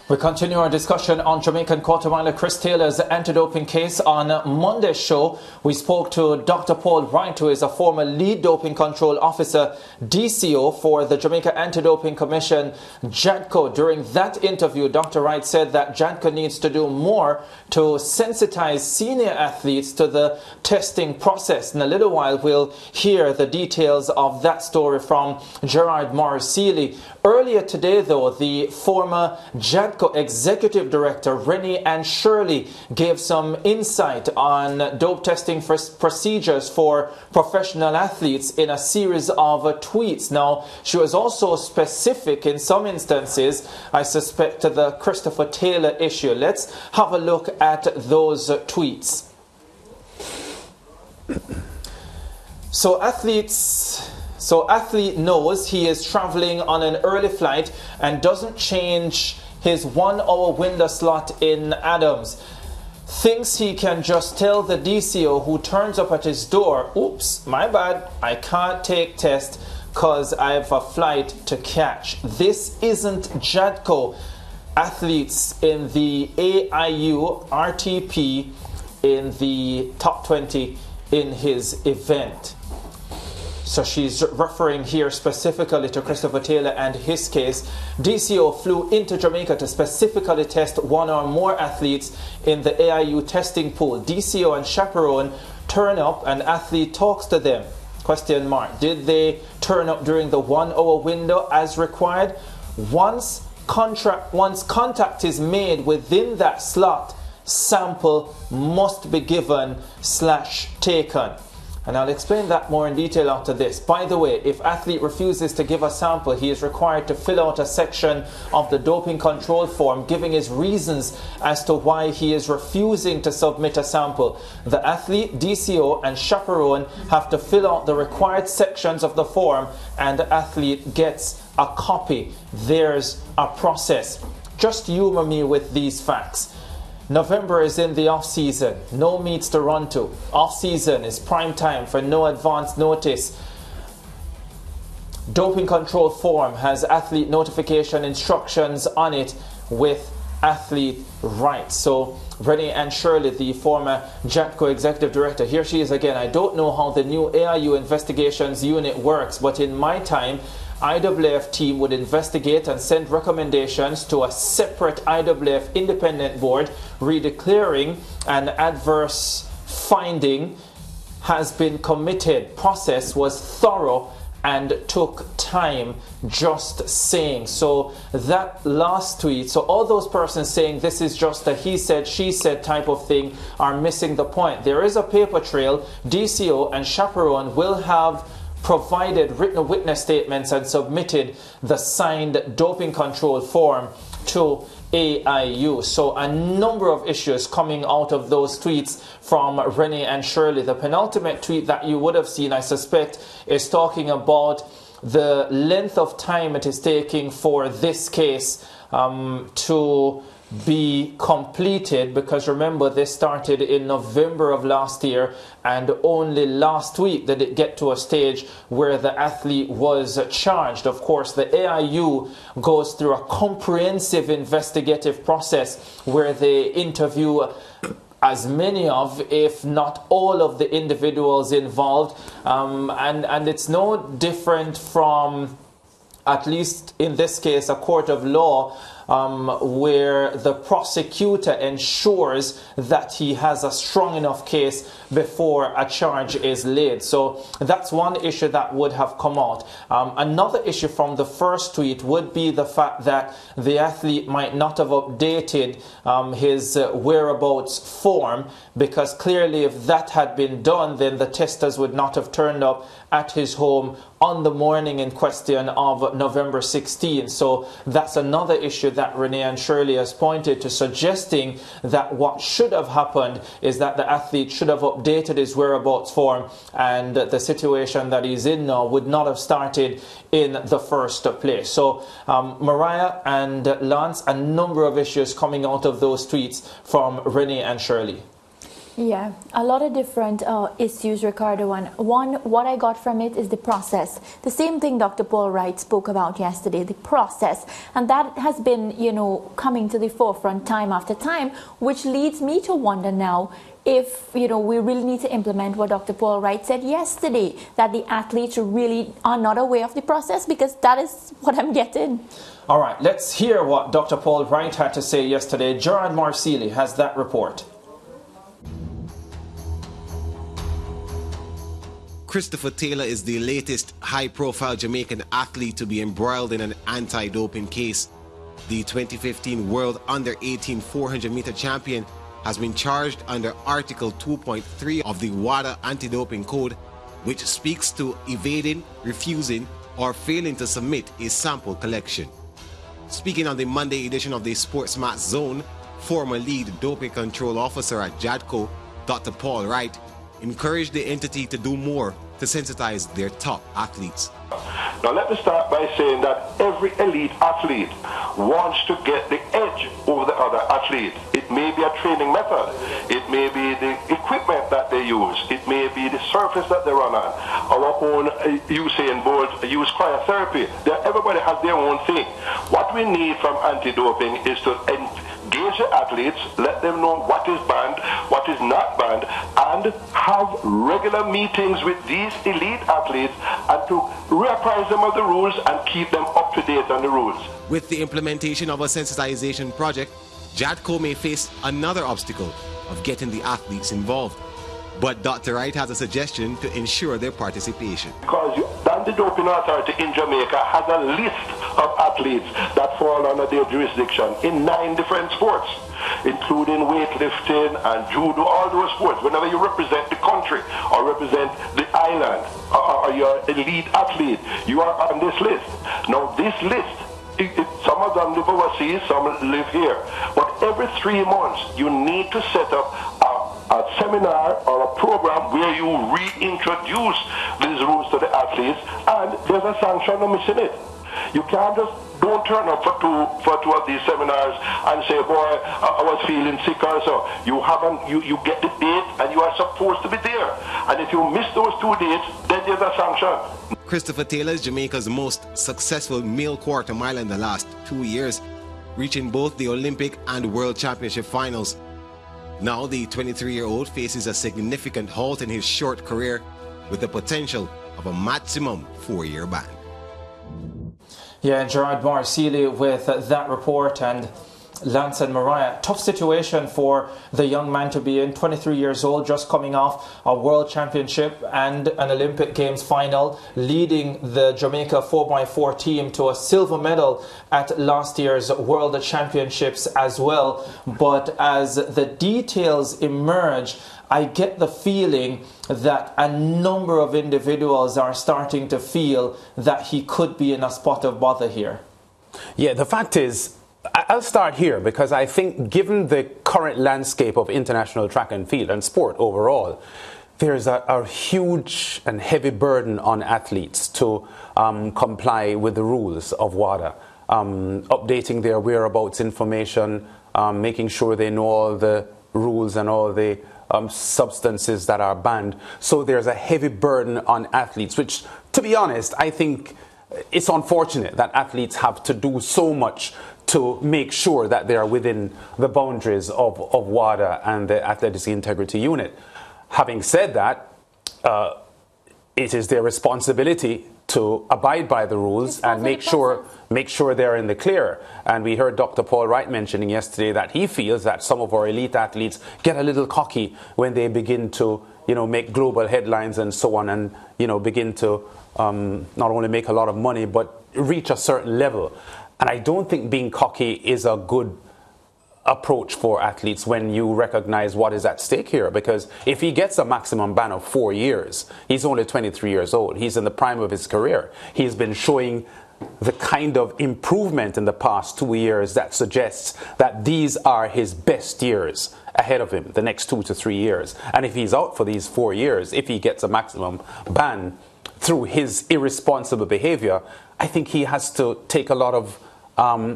We continue our discussion on Jamaican quartermiler Chris Taylor's anti-doping case. On Monday's show, we spoke to Dr. Paul Wright, who is a former lead doping control officer, DCO, for the Jamaica Anti-Doping Commission, JADCO. During that interview, Dr. Wright said that JADCO needs to do more to sensitize senior athletes to the testing process. In a little while, we'll hear the details of that story from Gerard Morris-Sealy. Earlier today, though, the former JADCO Executive Director Rennie and Shirley gave some insight on dope testing procedures for professional athletes in a series of tweets. Now, she was also specific in some instances, I suspect, to the Christopher Taylor issue. Let's have a look at those tweets. So athlete knows he is traveling on an early flight and doesn't change his 1 hour window slot in Adams. Thinks he can just tell the DCO who turns up at his door, oops, my bad, I can't take test because I have a flight to catch. This isn't JADCO. Athletes in the AIU RTP in the top 20 in his event. So she's referring here specifically to Christopher Taylor and his case. DCO flew into Jamaica to specifically test 1 or more athletes in the AIU testing pool. DCO and chaperone turn up and athlete talks to them. Question mark. Did they turn up during the 1 hour window as required? Once contact is made within that slot, sample must be given/taken. And I'll explain that more in detail after this. By the way, if athlete refuses to give a sample, he is required to fill out a section of the doping control form giving his reasons as to why he is refusing to submit a sample. The athlete, DCO, and chaperone have to fill out the required sections of the form, and the athlete gets a copy. There's a process. Just humor me with these facts. November is in the off-season, no meets to run to. Off-season is prime time for no advance notice. Doping control form has athlete notification instructions on it with athlete rights. So Rennie and Shirley, the former JADCO Executive Director, here she is again. I don't know how the new AIU investigations unit works, but in my time, IAAF team would investigate and send recommendations to a separate IAAF independent board, redeclaring an adverse finding has been committed. Process was thorough and took time, just saying. So that last tweet, so all those persons saying this is just a he said, she said type of thing are missing the point. There is a paper trail. DCO and chaperone will have provided written witness statements and submitted the signed doping control form to AIU. So a number of issues coming out of those tweets from Rennie and Shirley. The penultimate tweet that you would have seen, I suspect, is talking about the length of time it is taking for this case to be completed, because remember, this started in November of last year, and only last week did it get to a stage where the athlete was charged. Of course, the AIU goes through a comprehensive investigative process where they interview as many of, if not all of the individuals involved, and it's no different from, at least in this case, a court of law, where the prosecutor ensures that he has a strong enough case before a charge is laid. So that's one issue that would have come out. Another issue from the first tweet would be the fact that the athlete might not have updated his whereabouts form, because clearly if that had been done, then the testers would not have turned up at his home on the morning in question of November 16. So that's another issue that Rennie and Shirley has pointed to, suggesting that what should have happened is that the athlete should have updated his whereabouts form, and the situation that he's in now would not have started in the first place. So Mariah and Lance, a number of issues coming out of those tweets from Rennie and Shirley. Yeah, a lot of different issues, Ricardo. And one, what I got from it is the process. The same thing Dr. Paul Wright spoke about yesterday, the process. And that has been, coming to the forefront time after time, which leads me to wonder now if, we really need to implement what Dr. Paul Wright said yesterday, that the athletes really are not aware of the process, because that is what I'm getting. All right, let's hear what Dr. Paul Wright had to say yesterday. Gerard Marsili has that report. Christopher Taylor is the latest high-profile Jamaican athlete to be embroiled in an anti-doping case. The 2015 World Under-18 400-meter champion has been charged under Article 2.3 of the WADA Anti-Doping Code, which speaks to evading, refusing, or failing to submit a sample collection. Speaking on the Monday edition of the SportsMax Zone, former lead doping control officer at JADCO, Dr. Paul Wright, encouraged the entity to do more to sensitize their top athletes. Now let me start by saying that every elite athlete wants to get the edge over the other athlete. It may be a training method, it may be the equipment that they use, it may be the surface that they run on. Our own Usain Bolt use cryotherapy. Everybody has their own thing. What we need from anti-doping is to engage the athletes, let them know what is banned, what is not banned, and have regular meetings with these elite athletes and to reapprise them of the rules and keep them up to date on the rules. With the implementation of a sensitization project, JADCO may face another obstacle of getting the athletes involved. But Dr. Wright has a suggestion to ensure their participation. Because the Anti-Doping Authority in Jamaica has a list of athletes that fall under their jurisdiction in 9 different sports, including weightlifting and judo, all those sports. Whenever you represent the country or represent the island or you're an elite athlete, you are on this list. Now this list, some of them live overseas, some live here. But every 3 months, you need to set up a seminar or a program where you reintroduce these rules to the athletes, and there's a sanction of missing it. You can't just don't turn up for two of these seminars and say, boy, I was feeling sick or so. You get the date and you are supposed to be there. And if you miss those 2 dates, then there's a sanction. Christopher Taylor is Jamaica's most successful male quarter miler in the last 2 years, reaching both the Olympic and World Championship finals. Now the 23-year-old faces a significant halt in his short career with the potential of a maximum 4-year ban. Yeah, Gerard Marsili with that report. And Lance and Mariah, tough situation for the young man to be in. 23 years old, just coming off a World Championship and an Olympic Games final, leading the Jamaica 4x4 team to a silver medal at last year's World Championships as well. But as the details emerge, I get the feeling that a number of individuals are starting to feel that he could be in a spot of bother here. Yeah, the fact is, I'll start here because I think given the current landscape of international track and field and sport overall, there's a huge and heavy burden on athletes to comply with the rules of WADA, updating their whereabouts information, making sure they know all the rules and all the substances that are banned. So there's a heavy burden on athletes, which, to be honest, I think it's unfortunate that athletes have to do so much to make sure that they are within the boundaries of WADA and the Athletics Integrity Unit. Having said that, it is their responsibility to abide by the rules and make sure they're in the clear. And we heard Dr. Paul Wright mentioning yesterday that he feels that some of our elite athletes get a little cocky when they begin to, make global headlines and so on, and, begin to not only make a lot of money, but reach a certain level. And I don't think being cocky is a good approach for athletes when you recognize what is at stake here. Because if he gets a maximum ban of 4 years, he's only 23 years old. He's in the prime of his career. He's been showing the kind of improvement in the past 2 years that suggests that these are his best years ahead of him, the next 2 to 3 years. And if he's out for these 4 years, if he gets a maximum ban through his irresponsible behavior, I think he has to take a lot of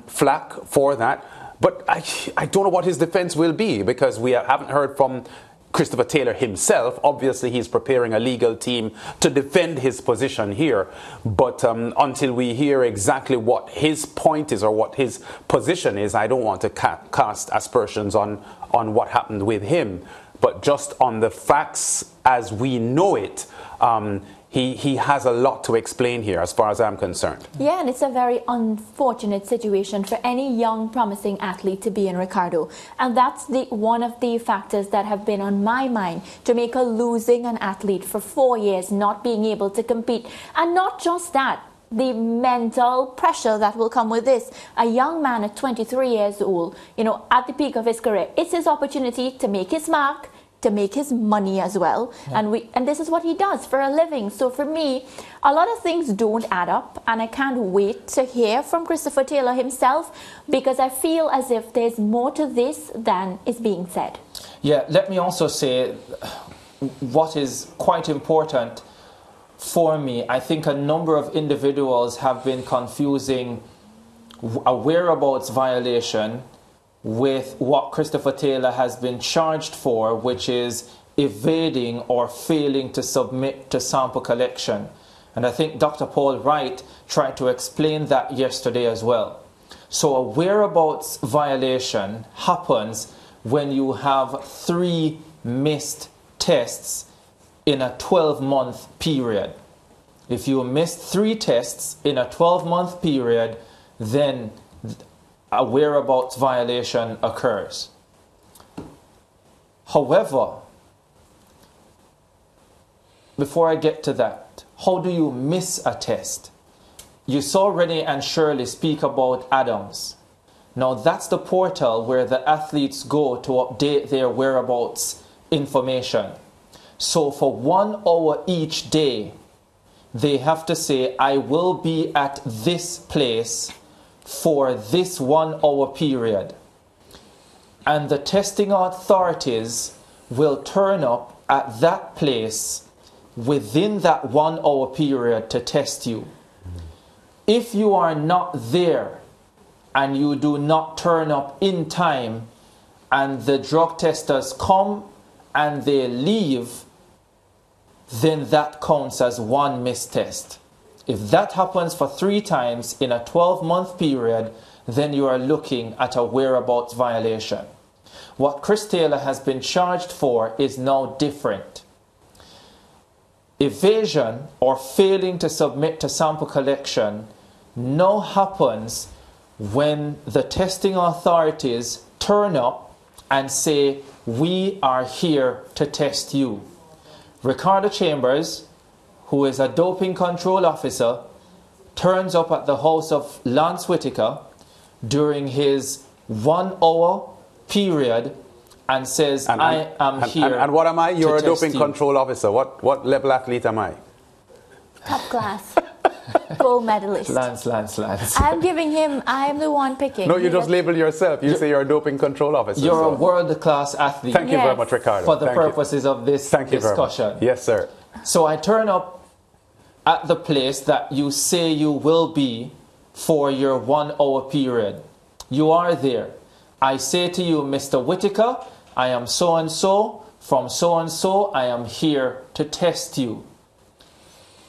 flack for that. But I don't know what his defense will be, because we haven't heard from Christopher Taylor himself. Obviously, he's preparing a legal team to defend his position here. But until we hear exactly what his point is or what his position is, I don't want to cast aspersions on what happened with him. But just on the facts as we know it, he has a lot to explain here as far as I'm concerned. Yeah, and it's a very unfortunate situation for any young, promising athlete to be in, Ricardo. And that's one of the factors that have been on my mind. Jamaica losing an athlete for 4 years, not being able to compete. And not just that, the mental pressure that will come with this. A young man at 23 years old, you know, at the peak of his career, it's his opportunity to make his mark, to make his money as well. Yeah. And this is what he does for a living. So for me, a lot of things don't add up, and I can't wait to hear from Christopher Taylor himself, because I feel as if there's more to this than is being said. Yeah, let me also say what is quite important for me. I think a number of individuals have been confusing a whereabouts violation with what Christopher Taylor has been charged for, which is evading or failing to submit to sample collection. And I think Dr. Paul Wright tried to explain that yesterday as well. So a whereabouts violation happens when you have 3 missed tests in a 12-month period. If you missed 3 tests in a 12-month period, then a whereabouts violation occurs. However, before I get to that, how do you miss a test? You saw Renee and Shirley speak about Adams. Now that's the portal where the athletes go to update their whereabouts information. So for 1 hour each day, they have to say, I will be at this place for this 1 hour period. And the testing authorities will turn up at that place within that 1 hour period to test you. If you are not there and you do not turn up in time, and the drug testers come and they leave, then that counts as 1 missed test. If that happens for 3 times in a 12-month period, then you are looking at a whereabouts violation. What Chris Taylor has been charged for is now different. Evasion or failing to submit to sample collection now happens when the testing authorities turn up and say, we are here to test you. Ricardo Chambers, who is a doping control officer, turns up at the house of Lance Whitaker during his 1 hour period and says, I am here. And what am I? You're a doping control officer. What level athlete am I? Top class. Gold medalist. Lance. I'm giving him, I'm the one picking. No, you just label yourself. You say you're a doping control officer. You're a world-class athlete. Thank you very much, Ricardo. For the purposes of this discussion. Yes, sir. So I turn up at the place that you say you will be for your 1 hour period. You are there. I say to you, Mr. Whitaker, I am so-and-so, from so-and-so, I am here to test you.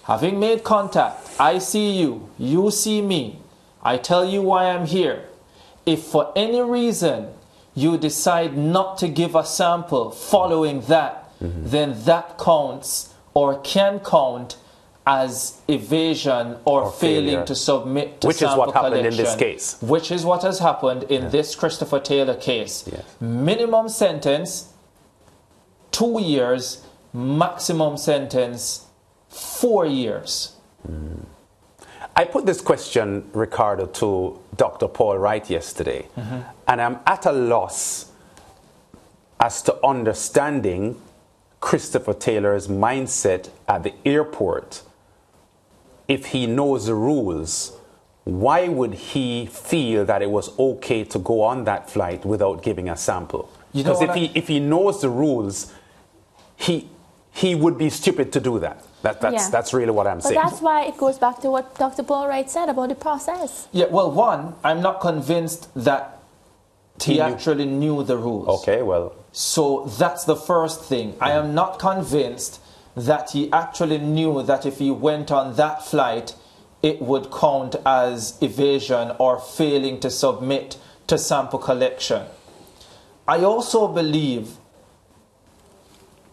Having made contact, I see you, you see me, I tell you why I'm here. If for any reason you decide not to give a sample following that, then that counts or can count as evasion or failing to submit to sample collection. Which is what happened in this case. Which is what has happened in this Christopher Taylor case. Yes. Minimum sentence, 2 years. Maximum sentence, 4 years. I put this question, Ricardo, to Dr. Paul Wright yesterday, and I'm at a loss as to understanding Christopher Taylor's mindset at the airport. If he knows the rules, why would he feel that it was okay to go on that flight without giving a sample? Because if he knows the rules, he would be stupid to do that. That's really what I'm saying. But that's why it goes back to what Dr. Paul Wright said about the process. Yeah, well, one, I'm not convinced that he actually knew the rules. Okay, well. So that's the first thing. I am not convinced that he actually knew that if he went on that flight, it would count as evasion or failing to submit to sample collection. I also believe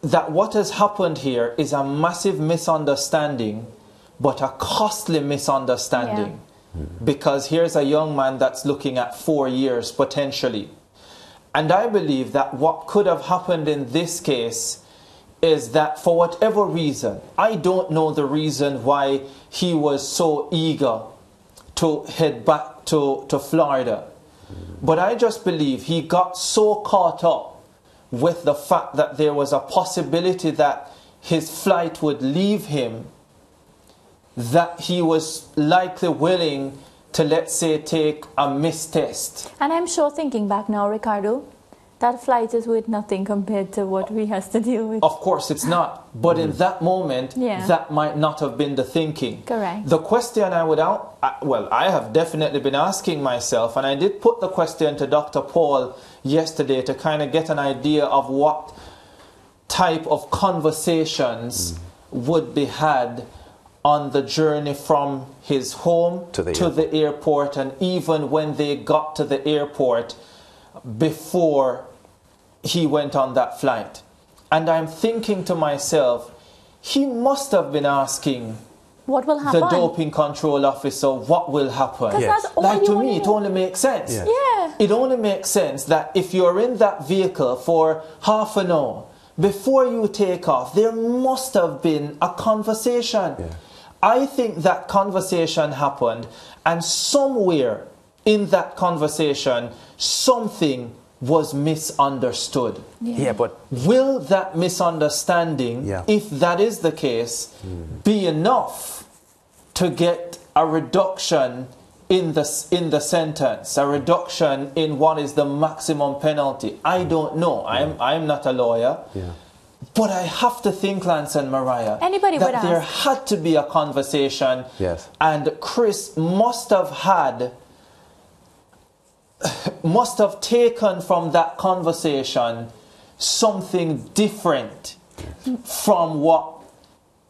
that what has happened here is a massive misunderstanding, but a costly misunderstanding. Yeah. Because here's a young man that's looking at 4 years potentially. And I believe that what could have happened in this case is that for whatever reason, I don't know the reason why he was so eager to head back to Florida. But I just believe he got so caught up with the fact that there was a possibility that his flight would leave him, that he was likely willing to, let's say, take a missed test. And I'm sure, thinking back now, Ricardo, that flight is worth nothing compared to what we has to deal with. Of course it's not. But in that moment, that might not have been the thinking. Correct. The question I would I have definitely been asking myself, and I did put the question to Dr. Paul yesterday to kind of get an idea of what type of conversations would be had on the journey from his home to the airport, and even when they got to the airport before he went on that flight. And I'm thinking to myself, he must have been asking what will happen? The doping control officer what will happen. Yes. Like, to me, it only makes sense. Yes. Yeah. It only makes sense that if you're in that vehicle for half an hour before you take off, there must have been a conversation. Yeah. I think that conversation happened, and somewhere in that conversation, something was misunderstood. Yeah, but will that misunderstanding, if that is the case, be enough to get a reduction in the sentence, a reduction in what is the maximum penalty? I don't know. I'm not a lawyer. Yeah. But I have to think, Lance and Mariah, that there had to be a conversation. Yes. And Chris must have taken from that conversation something different from what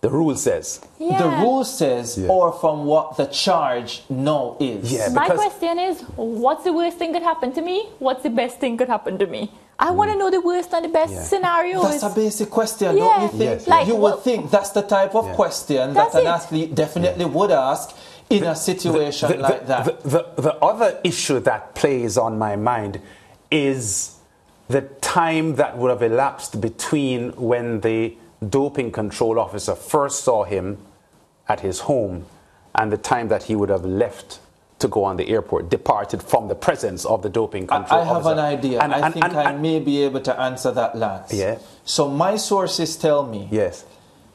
the rule says. The rule says, or from what the charge now is. Yeah, my question is, what's the worst thing could happen to me? What's the best thing could happen to me? I want to know the worst and the best scenarios. That's a basic question, don't you think? Yes. Like, you would think that's the type of question that an athlete definitely would ask in a situation like that. The other issue that plays on my mind is the time that would have elapsed between when the doping control officer first saw him at his home and the time that he would have left to go on the airport, departed from the presence of the doping control officer. I have an idea. I think I may be able to answer that, Lance. Yeah. So my sources tell me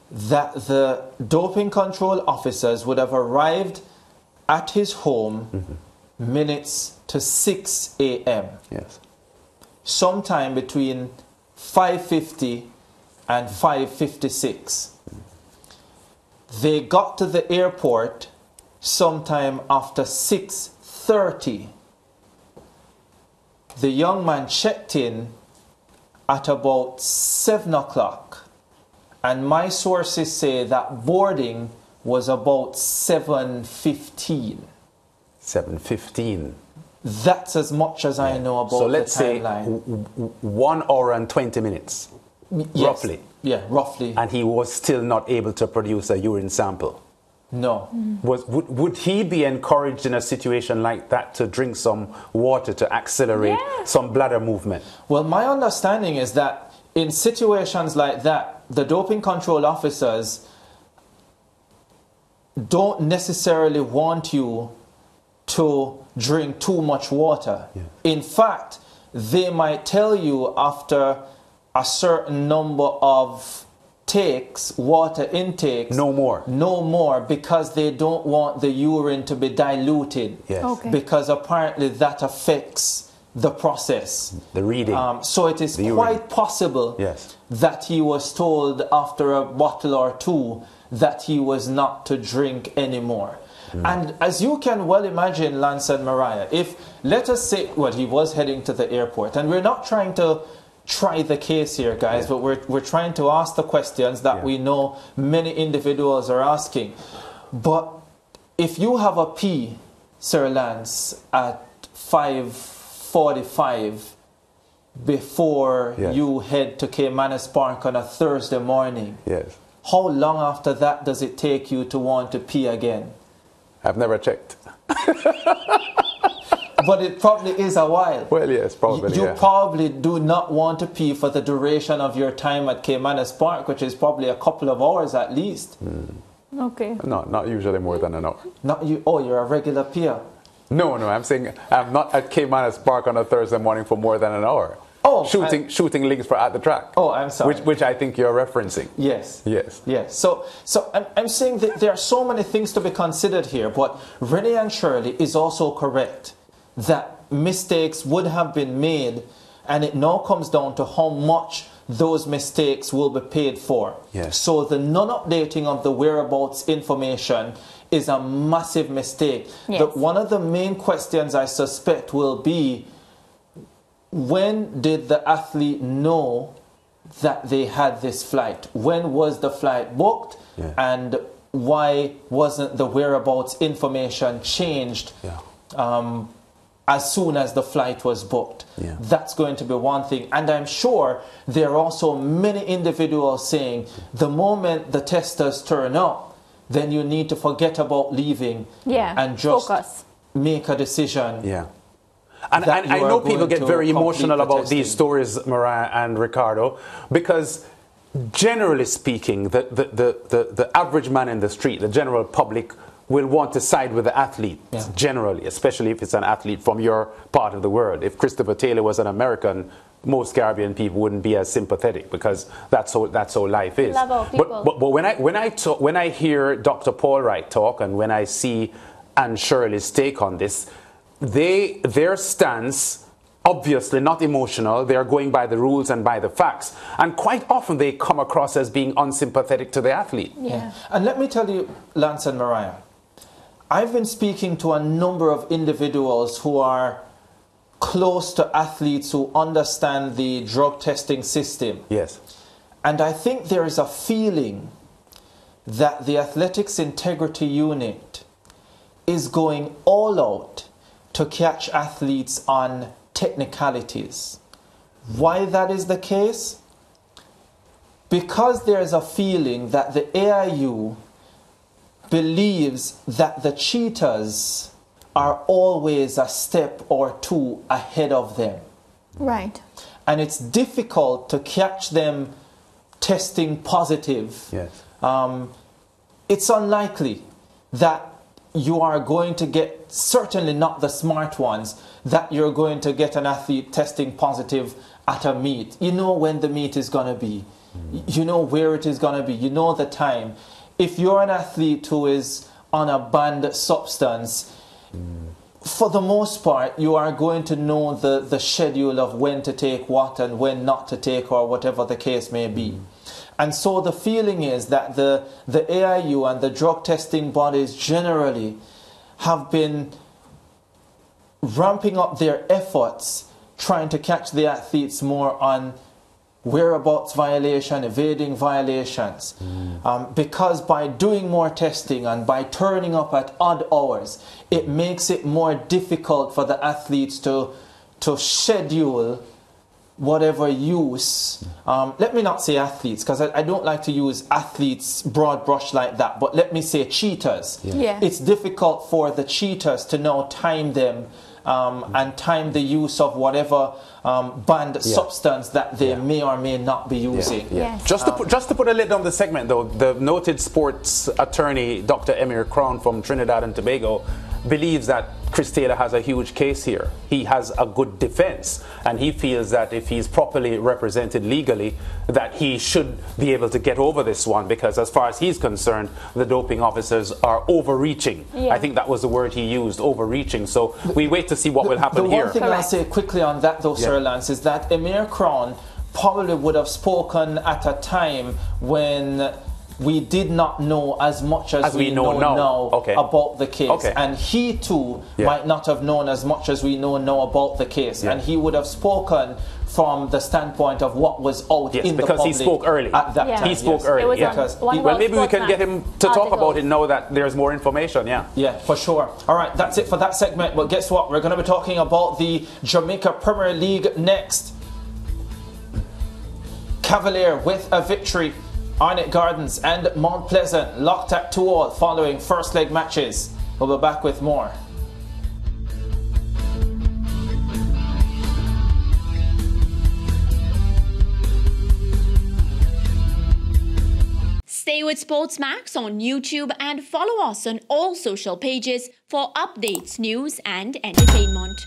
that the doping control officers would have arrived at his home minutes to 6 a.m. Yes. Sometime between 5:50 and 5:56. They got to the airport sometime after 6:30. The young man checked in at about 7 o'clock. And my sources say that boarding was about 7:15. 7:15. That's as much as I know about the timeline. So let's say 1 hour and 20 minutes, roughly. Yeah, roughly. And he was still not able to produce a urine sample. No. Would he be encouraged in a situation like that to drink some water to accelerate some bladder movement? Well, my understanding is that in situations like that, the doping control officers don't necessarily want you to drink too much water. Yeah. In fact, they might tell you after a certain number of water intakes, no more, because they don't want the urine to be diluted. Yes. Okay. Because apparently that affects the process, the reading. So it is quite possible that he was told after a bottle or two that he was not to drink anymore. And as you can well imagine, Lance and Mariah, if, let us say, he was heading to the airport, and we're not trying to try the case here, guys, but we're trying to ask the questions that we know many individuals are asking. But if you have a P, Sir Lance, at 5:45 before you head to Caymanas Park on a Thursday morning, how long after that does it take you to want to pee again? I've never checked. But it probably is a while. Well, yes, probably. You probably do not want to pee for the duration of your time at Caymanas Park, which is probably a couple of hours at least. Okay. No, not usually more than an hour. Not you. Oh, you're a regular peer. No, I'm saying I'm not at Caymanas Park on a Thursday morning for more than an hour. Oh, shooting links for at the track. Oh, I'm sorry. Which I think you're referencing. Yes. Yes. So I'm saying that there are so many things to be considered here, but Renee and Shirley is also correct that mistakes would have been made, and it now comes down to how much those mistakes will be paid for. Yes. So the non-updating of the whereabouts information is a massive mistake. Yes. One of the main questions I suspect will be, when did the athlete know that they had this flight? When was the flight booked? And why wasn't the whereabouts information changed as soon as the flight was booked? That's going to be one thing. And I'm sure there are also many individuals saying, the moment the testers turn up, then you need to forget about leaving and just make a decision. And I know people get very emotional about these stories, Mariah and Ricardo, because generally speaking, the average man in the street, the general public, will want to side with the athlete, generally, especially if it's an athlete from your part of the world. If Christopher Taylor was an American, most Caribbean people wouldn't be as sympathetic, because that's how life is. But when I hear Dr. Paul Wright talk, and when I see Anne Shirley's take on this, their stance, obviously not emotional, they are going by the rules and by the facts, and quite often they come across as being unsympathetic to the athlete. And let me tell you, Lance and Mariah, I've been speaking to a number of individuals who are close to athletes who understand the drug testing system. And I think there is a feeling that the Athletics Integrity Unit is going all out to catch athletes on technicalities. Why that is the case? Because there is a feeling that the AIU believes that the cheaters are always a step or two ahead of them. Right. And it's difficult to catch them testing positive. It's unlikely that you are going to get, certainly not the smart ones, that you're going to get an athlete testing positive at a meet. You know when the meet is going to be. You know where it is going to be. You know the time. If you're an athlete who is on a banned substance, for the most part, you are going to know the schedule of when to take what and when not to take, or whatever the case may be. And so the feeling is that the AIU and the drug testing bodies generally have been ramping up their efforts trying to catch the athletes more on whereabouts violation, evading violations. Because by doing more testing and by turning up at odd hours, it makes it more difficult for the athletes to schedule whatever use. Let me not say athletes, because I don't like to use athletes broad brush like that, but let me say cheaters. It's difficult for the cheaters to now time them and time the use of whatever banned substance that they may or may not be using. Just to put a lid on the segment, though, the noted sports attorney Dr. Emir Crown from Trinidad and Tobago believes that Chris Taylor has a huge case here. He has a good defense, and he feels that if he's properly represented legally, that he should be able to get over this one, because as far as he's concerned, the doping officers are overreaching. I think that was the word he used, overreaching. So we wait to see what will happen here. The one thing I'll say quickly on that, though, Sir Lance, is that Emir Crown probably would have spoken at a time when we did not know as much as we know now about the case. And he too might not have known as much as we know now about the case. And he would have spoken from the standpoint of what was out in the public. Because he spoke early. At that time, he spoke early. Well, maybe we can get him to talk about it now that there's more information. Yeah, for sure. All right, that's it for that segment. But guess what? We're going to be talking about the Jamaica Premier League next. Cavalier with a victory. Arnett Gardens and Mount Pleasant locked at 2-2 following first leg matches. We'll be back with more. Stay with SportsMax on YouTube and follow us on all social pages for updates, news and entertainment.